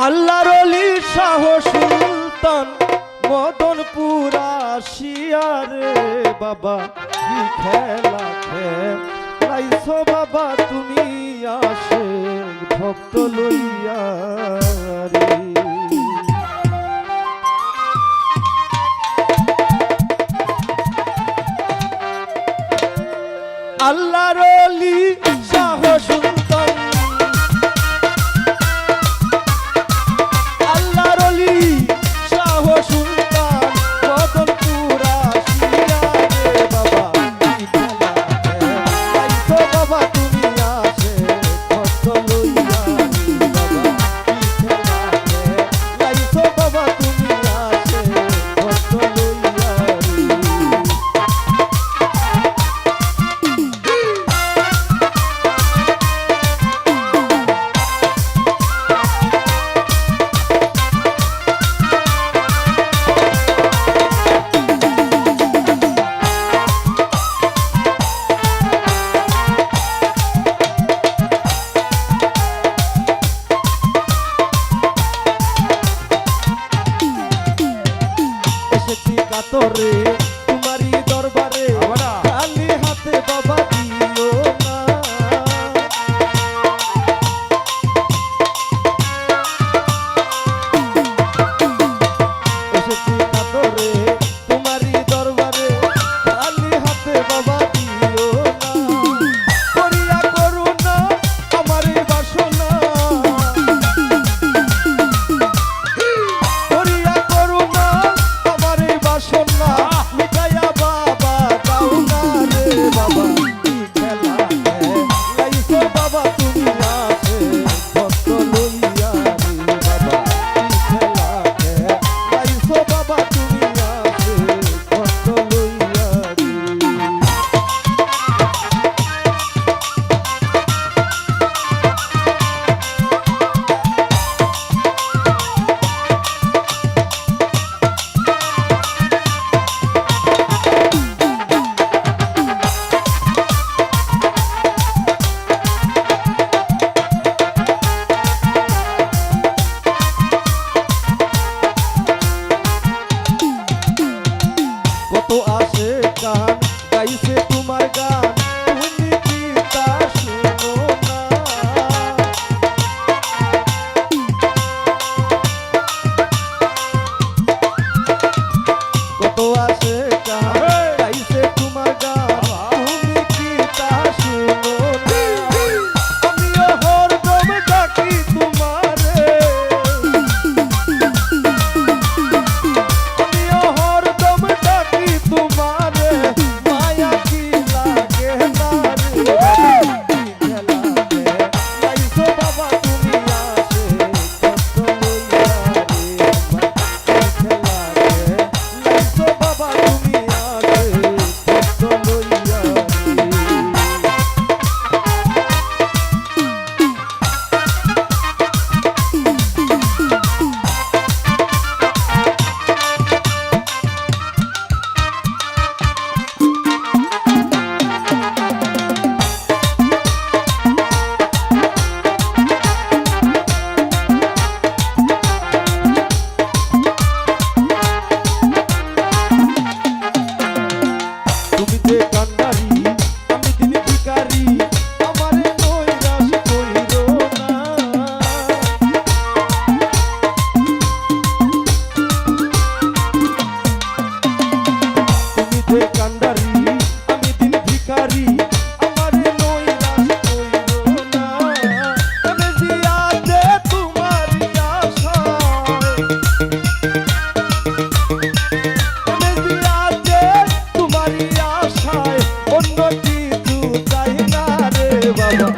আল্লাহর ওলি শাহ সুলতান মদনপুর আসিয়া রে বাবা কি খেলা খেলাইছো বাবা তুমি আসে ভক্ত লইয়া রে। আল্লাহর ওলি শাহ সুলতান আল্লাহর ওলি শাহ সুলতান মদনপুর আসিয়া রে বাবা কি খেলা খেলাইছো বাবা তুমি আসে ভক্ত লইয়া রে বাবা কি খেলা খেলাইছো বাবা তুমি আসে ভক্ত লইয়া রে। কাতরে তোমারি দরবারে খালি হাতে বাবা দিও না। এসেছি কাতরে তোমারি দরবারে খালি হাতে বাবা দিও না। করিয়া করুণা আমার বাসনা করিয়া করুণা আমার বাসনা মিটাইয়া বাবা দাও না রে বাবা কি খেলা খেলাইছো বাবা তুমি আসে ভক্ত লইয়া রে বাবা কি খেলা খেলাইছো বাবা তুমি আসে ভক্ত লইয়া রে। কত আসে গান গাইছে তোমার গান তুমি কি তা শুনো না। কত আসে গান গাইছে তোমার গান তুমি কি তা শুনো না। আমিও হরদম ডাকি তোমারে আমিও হরদম ডাকি তোমারে মায়া কি লাগে না রে বাবা কি খেলা খেলাইছো বাবা তুমি আসে ভক্ত লইয়া রে বাবা কি খেলা খেলাইছো বাবা তুমি আসে ভক্ত লইয়া রে। তুমি যে কান্ডারি আমি দিন ভিখারি আমারে নৈরাশ কইরো না। তুমি যে কান্ডারি আমি দিন ভিখারি আমারে নৈরাশ কইরো না। আমি জিয়াতে তোমারি আশায় আমি জিয়াতে তোমারি আশায় অন্য কিছু চাই না রে বাবা